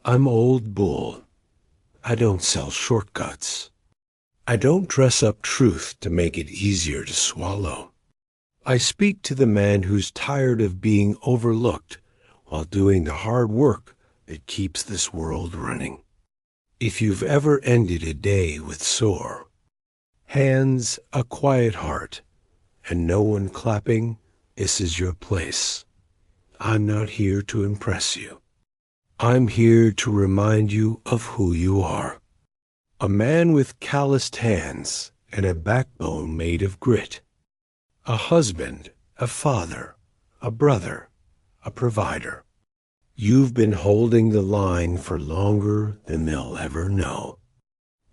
I'm old bull. I don't sell shortcuts. I don't dress up truth to make it easier to swallow. I speak to the man who's tired of being overlooked while doing the hard work that keeps this world running. If you've ever ended a day with sore hands, a quiet heart, and no one clapping, this is your place. I'm not here to impress you. I'm here to remind you of who you are. A man with calloused hands and a backbone made of grit. A husband, a father, a brother, a provider. You've been holding the line for longer than they'll ever know.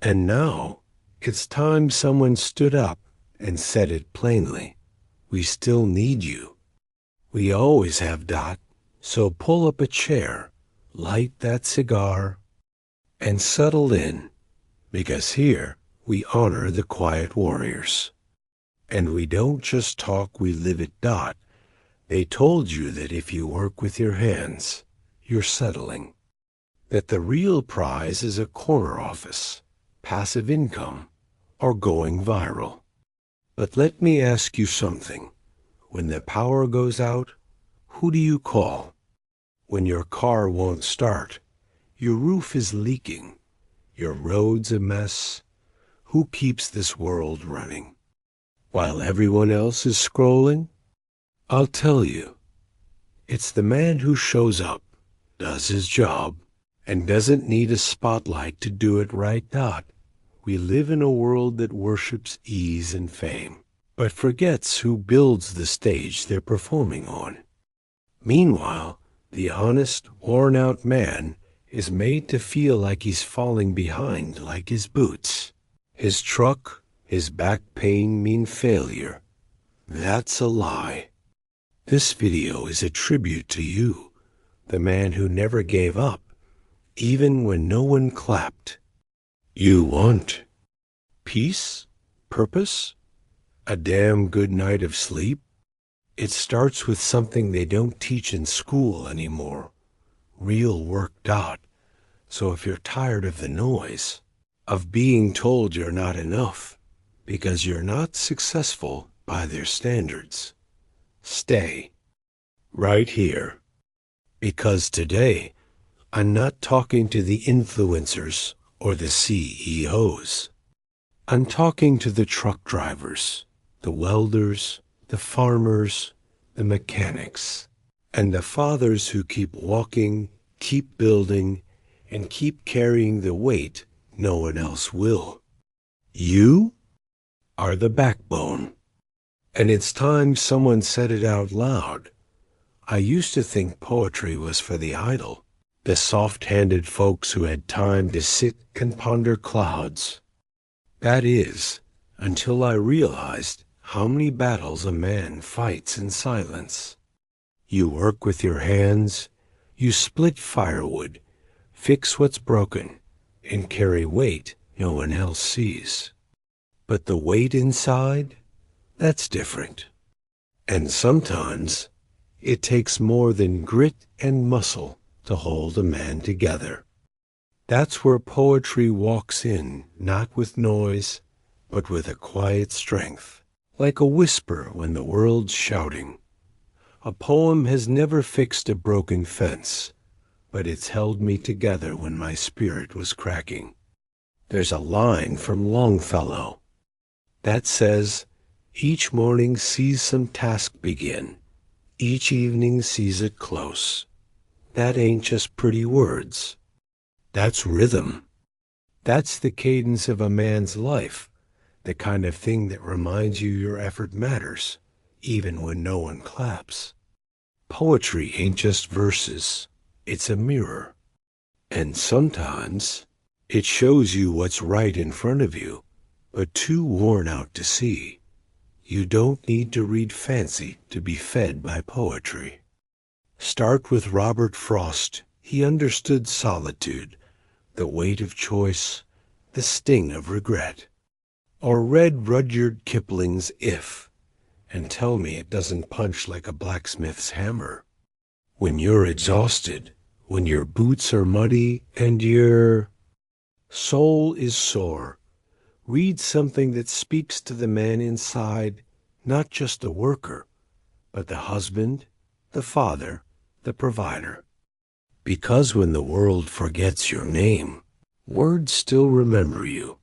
And now, it's time someone stood up and said it plainly. We still need you. We always have, Dot, so pull up a chair, light that cigar, and settle in, because here we honor the quiet warriors. And we don't just talk, we live it, Dot. They told you that if you work with your hands, you're settling. That the real prize is a corner office, passive income, or going viral. But let me ask you something. When the power goes out, who do you call? When your car won't start, your roof is leaking, your road's a mess, who keeps this world running? While everyone else is scrolling? I'll tell you. It's the man who shows up, does his job, and doesn't need a spotlight to do it right, Dot. We live in a world that worships ease and fame, but forgets who builds the stage they're performing on. Meanwhile, the honest, worn-out man is made to feel like he's falling behind like his boots. His truck, his back pain mean failure. That's a lie. This video is a tribute to you, the man who never gave up, even when no one clapped. You want peace? Purpose? A damn good night of sleep? It starts with something they don't teach in school anymore. Real work, Dot. So if you're tired of the noise, of being told you're not enough, because you're not successful by their standards, stay right here. Because today, I'm not talking to the influencers or the CEOs. I'm talking to the truck drivers, the welders, the farmers, the mechanics, and the fathers who keep walking, keep building, and keep carrying the weight no one else will. You are the backbone. And it's time someone said it out loud. I used to think poetry was for the idle, the soft-handed folks who had time to sit and ponder clouds. That is, until I realized how many battles a man fights in silence. You work with your hands, you split firewood, fix what's broken, and carry weight no one else sees. But the weight inside, that's different. And sometimes it takes more than grit and muscle to hold a man together. That's where poetry walks in, not with noise, but with a quiet strength, like a whisper when the world's shouting. A poem has never fixed a broken fence, but it's held me together when my spirit was cracking. There's a line from Longfellow that says, each morning sees some task begin, each evening sees it close. That ain't just pretty words. That's rhythm. That's the cadence of a man's life, the kind of thing that reminds you your effort matters, even when no one claps. Poetry ain't just verses, it's a mirror. And sometimes it shows you what's right in front of you, but too worn out to see. You don't need to read fancy to be fed by poetry. Start with Robert Frost. He understood solitude, the weight of choice, the sting of regret. Or read Rudyard Kipling's If, and tell me it doesn't punch like a blacksmith's hammer. When you're exhausted, when your boots are muddy and your soul is sore. Read something that speaks to the man inside, not just the worker, but the husband, the father, the provider. Because when the world forgets your name, words still remember you.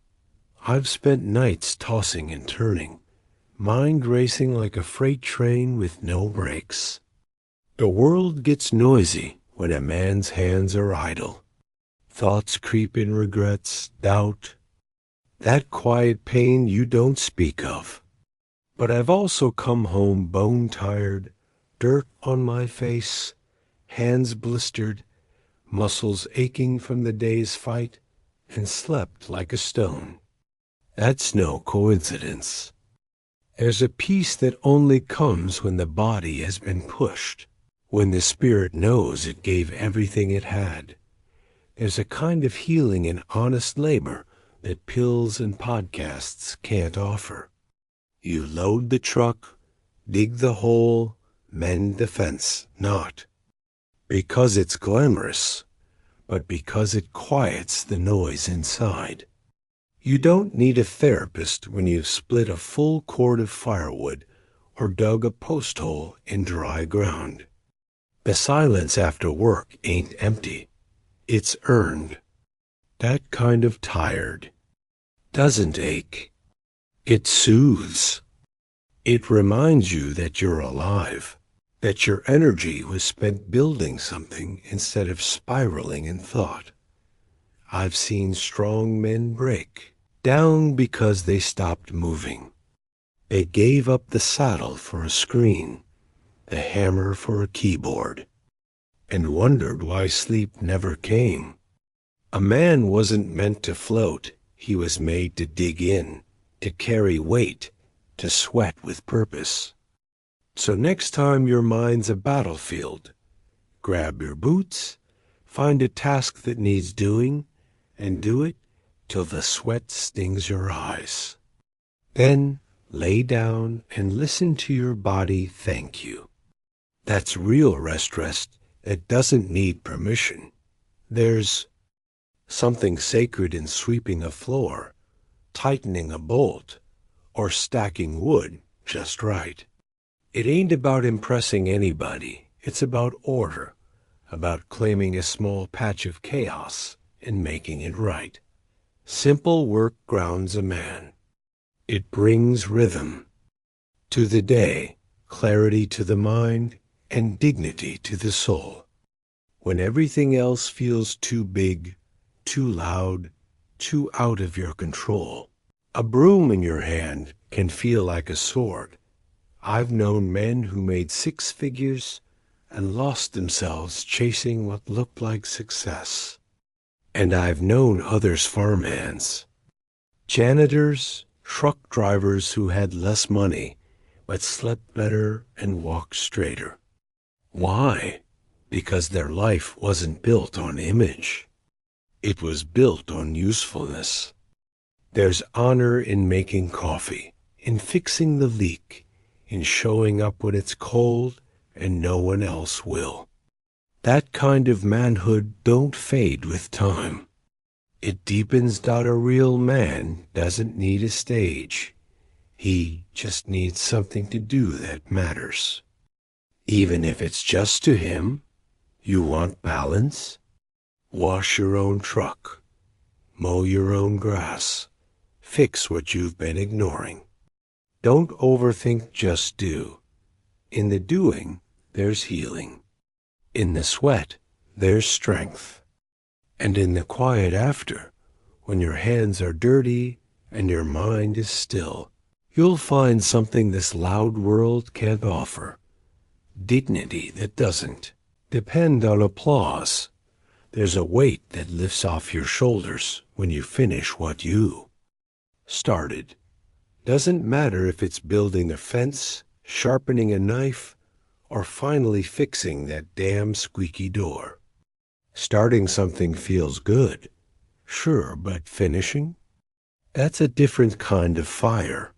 I've spent nights tossing and turning, mind racing like a freight train with no brakes. The world gets noisy when a man's hands are idle. Thoughts creep in, regrets, doubt, that quiet pain you don't speak of. But I've also come home bone-tired, dirt on my face, hands blistered, muscles aching from the day's fight, and slept like a stone. That's no coincidence. There's a peace that only comes when the body has been pushed, when the spirit knows it gave everything it had. There's a kind of healing in honest labor that pills and podcasts can't offer. You load the truck, dig the hole, mend the fence, not because it's glamorous, but because it quiets the noise inside. You don't need a therapist when you've split a full cord of firewood or dug a post hole in dry ground. The silence after work ain't empty. It's earned. That kind of tired doesn't ache. It soothes. It reminds you that you're alive, that your energy was spent building something instead of spiraling in thought. I've seen strong men break down because they stopped moving. They gave up the saddle for a screen, the hammer for a keyboard, and wondered why sleep never came. A man wasn't meant to float. He was made to dig in, to carry weight, to sweat with purpose. So next time your mind's a battlefield, grab your boots, find a task that needs doing, and do it till the sweat stings your eyes. Then lay down and listen to your body thank you. That's real rest that doesn't need permission. There's something sacred in sweeping a floor, tightening a bolt, or stacking wood just right. It ain't about impressing anybody. It's about order, about claiming a small patch of chaos and making it right. Simple work grounds a man. It brings rhythm to the day, clarity to the mind, and dignity to the soul. When everything else feels too big, too loud, too out of your control, a broom in your hand can feel like a sword. I've known men who made six figures and lost themselves chasing what looked like success. And I've known others farmhands, janitors, truck drivers who had less money but slept better and walked straighter. Why? Because their life wasn't built on image. It was built on usefulness. There's honor in making coffee, in fixing the leak, in showing up when it's cold and no one else will. That kind of manhood don't fade with time. It deepens that a real man doesn't need a stage. He just needs something to do that matters. Even if it's just to him. You want balance? Wash your own truck. Mow your own grass. Fix what you've been ignoring. Don't overthink, just do. In the doing, there's healing. In the sweat, there's strength. And in the quiet after, when your hands are dirty and your mind is still, you'll find something this loud world can't offer. Dignity that doesn't depend on applause. There's a weight that lifts off your shoulders when you finish what you started. Doesn't matter if it's building a fence, sharpening a knife, or finally fixing that damn squeaky door. Starting something feels good, sure, but finishing? That's a different kind of fire.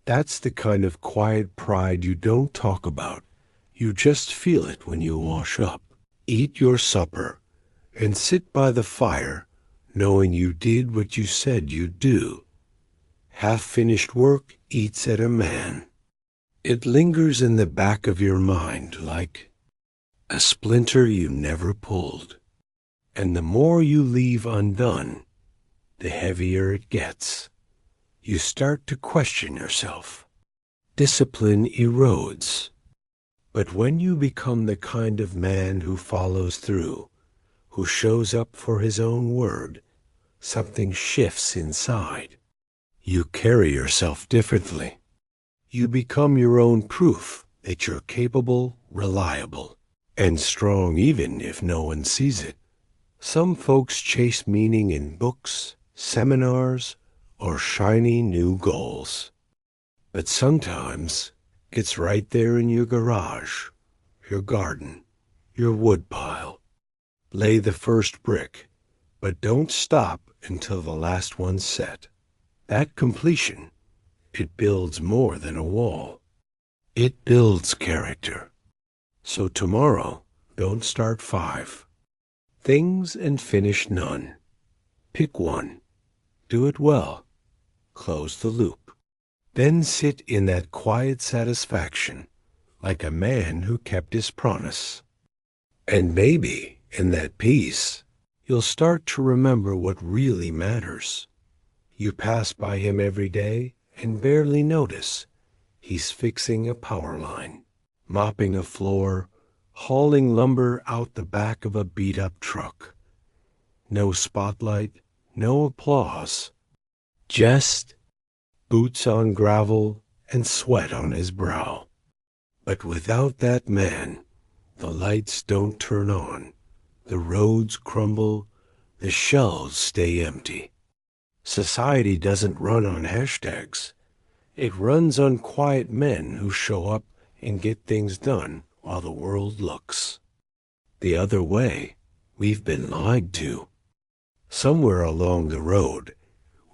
That's the kind of quiet pride you don't talk about. You just feel it when you wash up. Eat your supper and sit by the fire, knowing you did what you said you'd do. Half-finished work eats at a man. It lingers in the back of your mind like a splinter you never pulled. And the more you leave undone, the heavier it gets. You start to question yourself. Discipline erodes. But when you become the kind of man who follows through, who shows up for his own word, something shifts inside. You carry yourself differently. You become your own proof that you're capable, reliable, and strong even if no one sees it. Some folks chase meaning in books, seminars, or shiny new goals. But sometimes it's right there in your garage, your garden, your woodpile. Lay the first brick, but don't stop until the last one's set. That completion, it builds more than a wall. It builds character. So tomorrow, don't start 5 things and finish none. Pick one. Do it well. Close the loop. Then sit in that quiet satisfaction, like a man who kept his promise. And maybe, in that peace, you'll start to remember what really matters. You pass by him every day and barely notice. He's fixing a power line, mopping a floor, hauling lumber out the back of a beat-up truck. No spotlight, no applause. Just boots on gravel and sweat on his brow. But without that man, the lights don't turn on, the roads crumble, the shelves stay empty. Society doesn't run on hashtags. It runs on quiet men who show up and get things done while the world looks. The other way, we've been lied to. Somewhere along the road,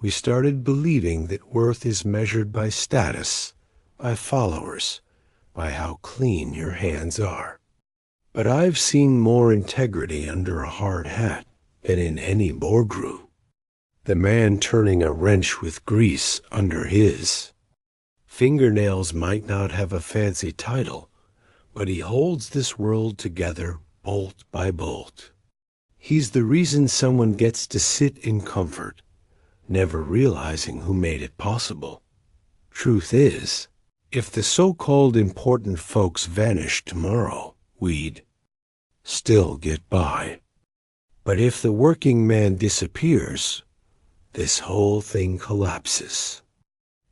we started believing that worth is measured by status, by followers, by how clean your hands are. But I've seen more integrity under a hard hat than in any boardroom. The man turning a wrench with grease under his. Fingernails might not have a fancy title, but he holds this world together bolt by bolt. He's the reason someone gets to sit in comfort, never realizing who made it possible. Truth is, if the so-called important folks vanished tomorrow, we'd still get by. But if the working man disappears, this whole thing collapses.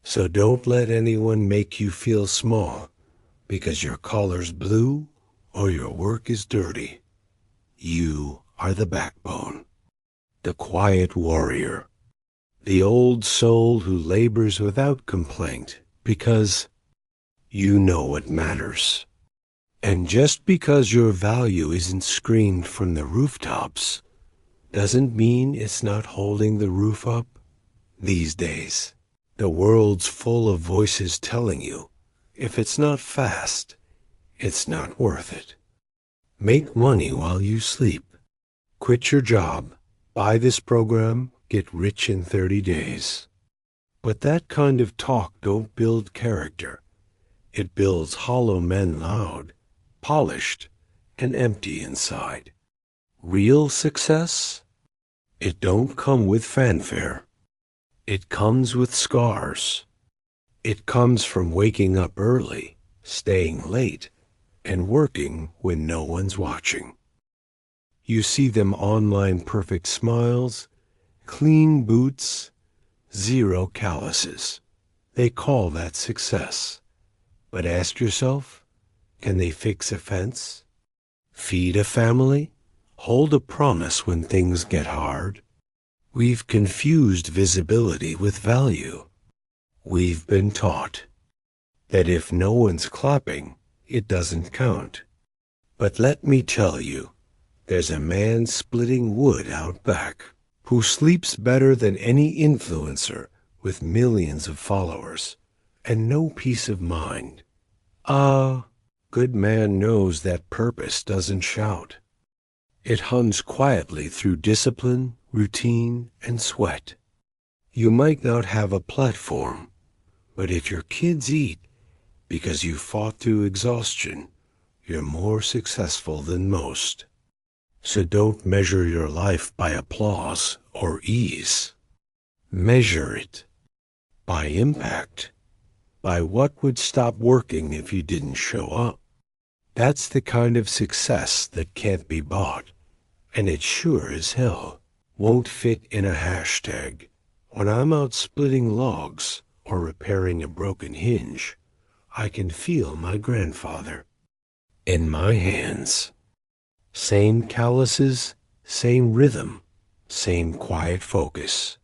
So don't let anyone make you feel small because your collar's blue or your work is dirty. You are the backbone, the quiet warrior, the old soul who labors without complaint because you know what matters. And just because your value isn't screamed from the rooftops doesn't mean it's not holding the roof up. These days, the world's full of voices telling you, if it's not fast, it's not worth it. Make money while you sleep. Quit your job. Buy this program. Get rich in 30 days. But that kind of talk don't build character. It builds hollow men loud, polished, and empty inside. Real success? It don't come with fanfare. It comes with scars. It comes from waking up early, staying late, and working when no one's watching. You see them online perfect smiles, clean boots, 0 calluses. They call that success. But ask yourself, can they fix a fence? Feed a family? Hold a promise when things get hard? We've confused visibility with value. We've been taught that if no one's clapping, it doesn't count. But let me tell you, there's a man splitting wood out back who sleeps better than any influencer with millions of followers and no peace of mind. Good man knows that purpose doesn't shout. It huns quietly through discipline, routine, and sweat. You might not have a platform, but if your kids eat because you fought through exhaustion, you're more successful than most. So don't measure your life by applause or ease. Measure it by impact, by what would stop working if you didn't show up. That's the kind of success that can't be bought, and it sure as hell won't fit in a hashtag. When I'm out splitting logs or repairing a broken hinge, I can feel my grandfather in my hands. Same calluses, same rhythm, same quiet focus.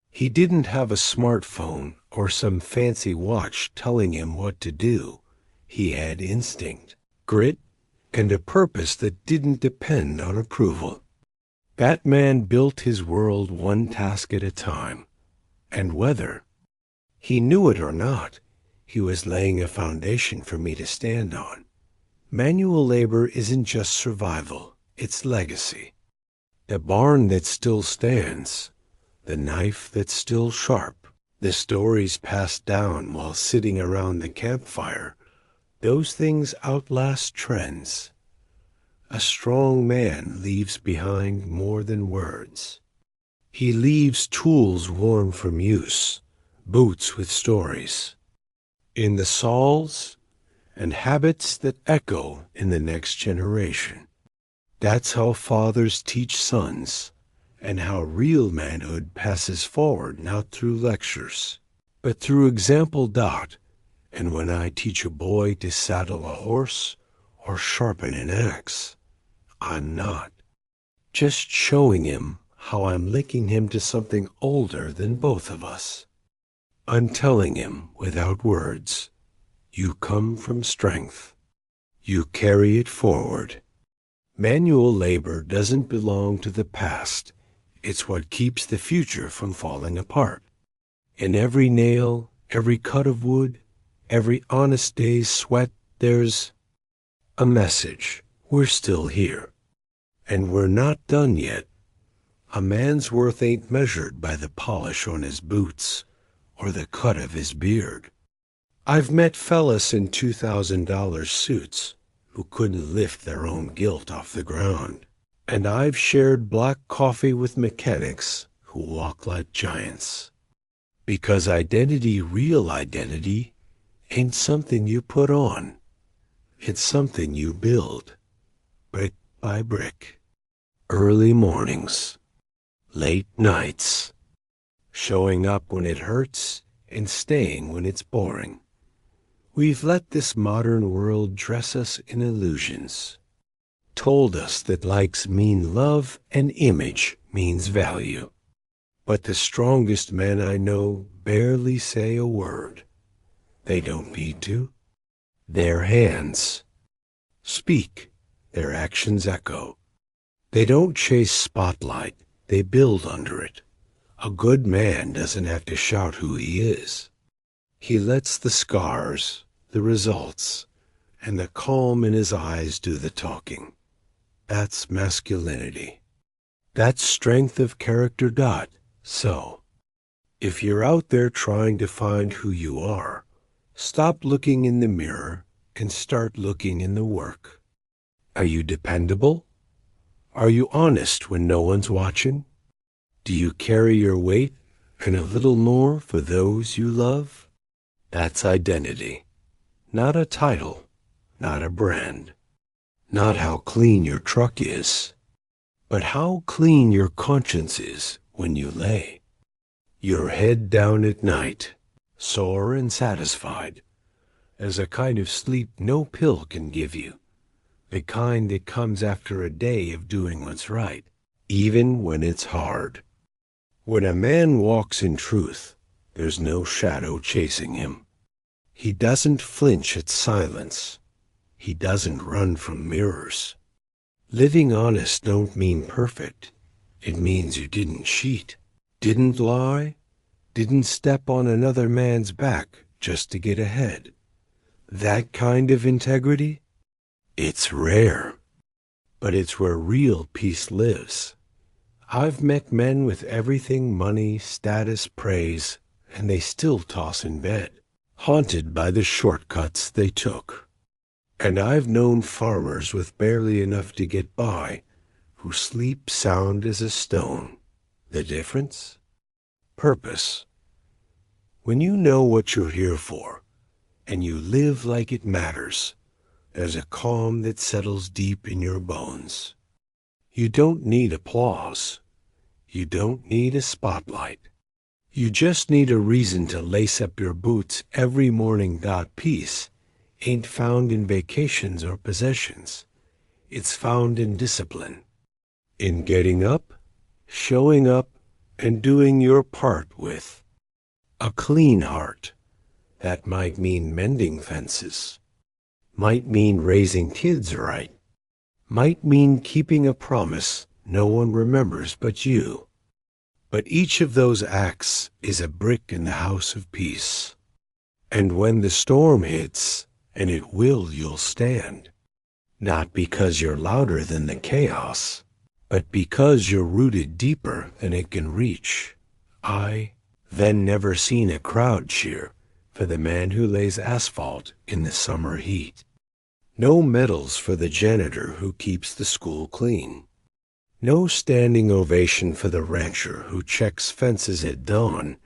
He didn't have a smartphone or some fancy watch telling him what to do. He had instinct, grit, and a purpose that didn't depend on approval. That man built his world one task at a time. And whether he knew it or not, he was laying a foundation for me to stand on. Manual labor isn't just survival, it's legacy. The barn that still stands, the knife that's still sharp, the stories passed down while sitting around the campfire, those things outlast trends. A strong man leaves behind more than words. He leaves tools worn from use, boots with stories, in the souls and habits that echo in the next generation. That's how fathers teach sons, and how real manhood passes forward not through lectures, but through example. And when I teach a boy to saddle a horse or sharpen an axe, I'm not just showing him how I'm linking him to something older than both of us. I'm telling him without words, you come from strength. You carry it forward. Manual labor doesn't belong to the past. It's what keeps the future from falling apart. In every nail, every cut of wood, every honest day's sweat, there's a message. We're still here. And we're not done yet. A man's worth ain't measured by the polish on his boots or the cut of his beard. I've met fellas in $2,000 suits who couldn't lift their own guilt off the ground. And I've shared black coffee with mechanics who walk like giants. Because identity, real identity, ain't something you put on. It's something you build, brick by brick. Early mornings, late nights, showing up when it hurts and staying when it's boring. We've let this modern world dress us in illusions, told us that likes mean love and image means value. But the strongest men I know barely say a word. They don't need to. Their hands speak, their actions echo. They don't chase spotlight, they build under it. A good man doesn't have to shout who he is. He lets the scars, the results, and the calm in his eyes do the talking. That's masculinity. That's strength of character. So, if you're out there trying to find who you are, stop looking in the mirror and start looking in the work. Are you dependable? Are you honest when no one's watching? Do you carry your weight and a little more for those you love? That's identity. Not a title, not a brand, not how clean your truck is, but how clean your conscience is when you lay your head down at night, sore and satisfied, as a kind of sleep no pill can give you, the kind that comes after a day of doing what's right, even when it's hard. When a man walks in truth, there's no shadow chasing him. He doesn't flinch at silence. He doesn't run from mirrors. Living honest don't mean perfect. It means you didn't cheat, didn't lie, didn't step on another man's back just to get ahead. That kind of integrity, it's rare. but it's where real peace lives. I've met men with everything, money, status, praise, and they still toss in bed, haunted by the shortcuts they took. And I've known farmers with barely enough to get by who sleep sound as a stone. The difference? Purpose. When you know what you're here for, and you live like it matters, there's a calm that settles deep in your bones. You don't need applause. You don't need a spotlight. You just need a reason to lace up your boots every morning. Peace ain't found in vacations or possessions. It's found in discipline. In getting up, showing up, and doing your part with a clean heart. That might mean mending fences. Might mean raising kids right. Might mean keeping a promise no one remembers but you. But each of those acts is a brick in the house of peace. And when the storm hits, and it will, you'll stand. Not because you're louder than the chaos, but because you're rooted deeper than it can reach. I then never seen a crowd cheer for the man who lays asphalt in the summer heat. No medals for the janitor who keeps the school clean. No standing ovation for the rancher who checks fences at dawn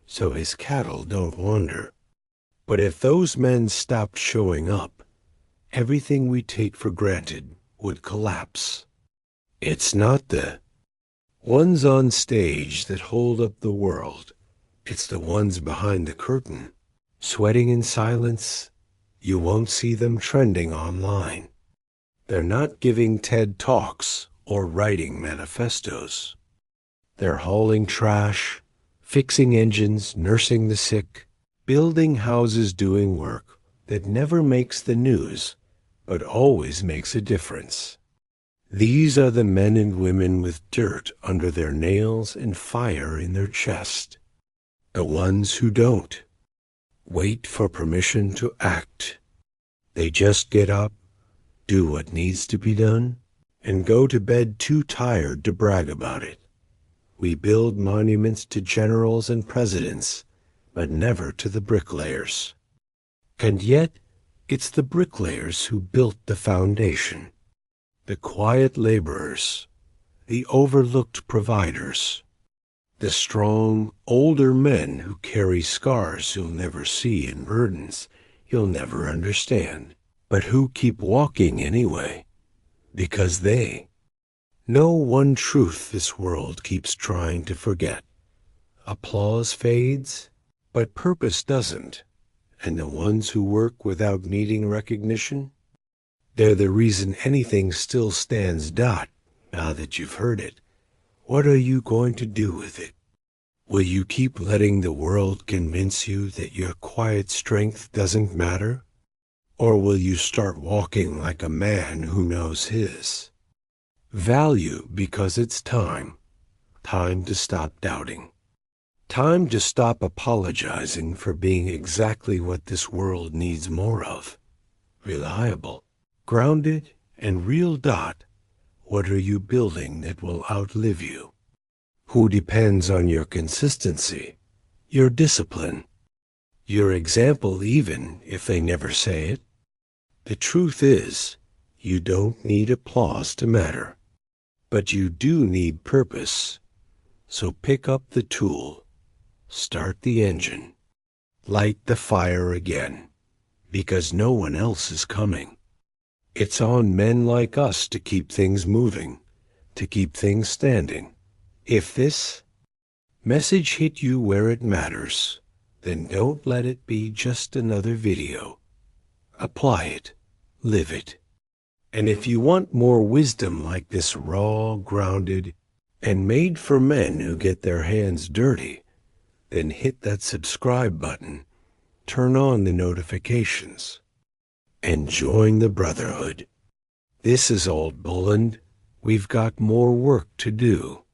so his cattle don't wander. But if those men stopped showing up, everything we take for granted would collapse. It's not the ones on stage that hold up the world. It's the ones behind the curtain, sweating in silence. You won't see them trending online. They're not giving TED Talks or writing manifestos. They're hauling trash, fixing engines, nursing the sick, building houses, doing work that never makes the news, but always makes a difference. These are the men and women with dirt under their nails and fire in their chest. The ones who don't wait for permission to act. They just get up, do what needs to be done, and go to bed too tired to brag about it. We build monuments to generals and presidents, but never to the bricklayers. And yet, it's the bricklayers who built the foundation. The quiet laborers, the overlooked providers, the strong, older men who carry scars you'll never see and burdens you'll never understand, but who keep walking anyway, because they know one truth this world keeps trying to forget. Applause fades, but purpose doesn't, and the ones who work without needing recognition, they're the reason anything still stands. Now that you've heard it, what are you going to do with it? Will you keep letting the world convince you that your quiet strength doesn't matter? Or will you start walking like a man who knows his value, because it's time to stop doubting, time to stop apologizing for being exactly what this world needs more of? Reliable, grounded, and real. What are you building that will outlive you? Who depends on your consistency, your discipline, your example, even if they never say it? The truth is, you don't need applause to matter, but you do need purpose. So pick up the tool, start the engine, light the fire again, because no one else is coming. It's on men like us to keep things moving, to keep things standing. If this message hit you where it matters, then don't let it be just another video. Apply it, live it. And if you want more wisdom like this, raw, grounded, and made for men who get their hands dirty, then hit that subscribe button, turn on the notifications, and join the brotherhood. This is Old Bulland. We've got more work to do.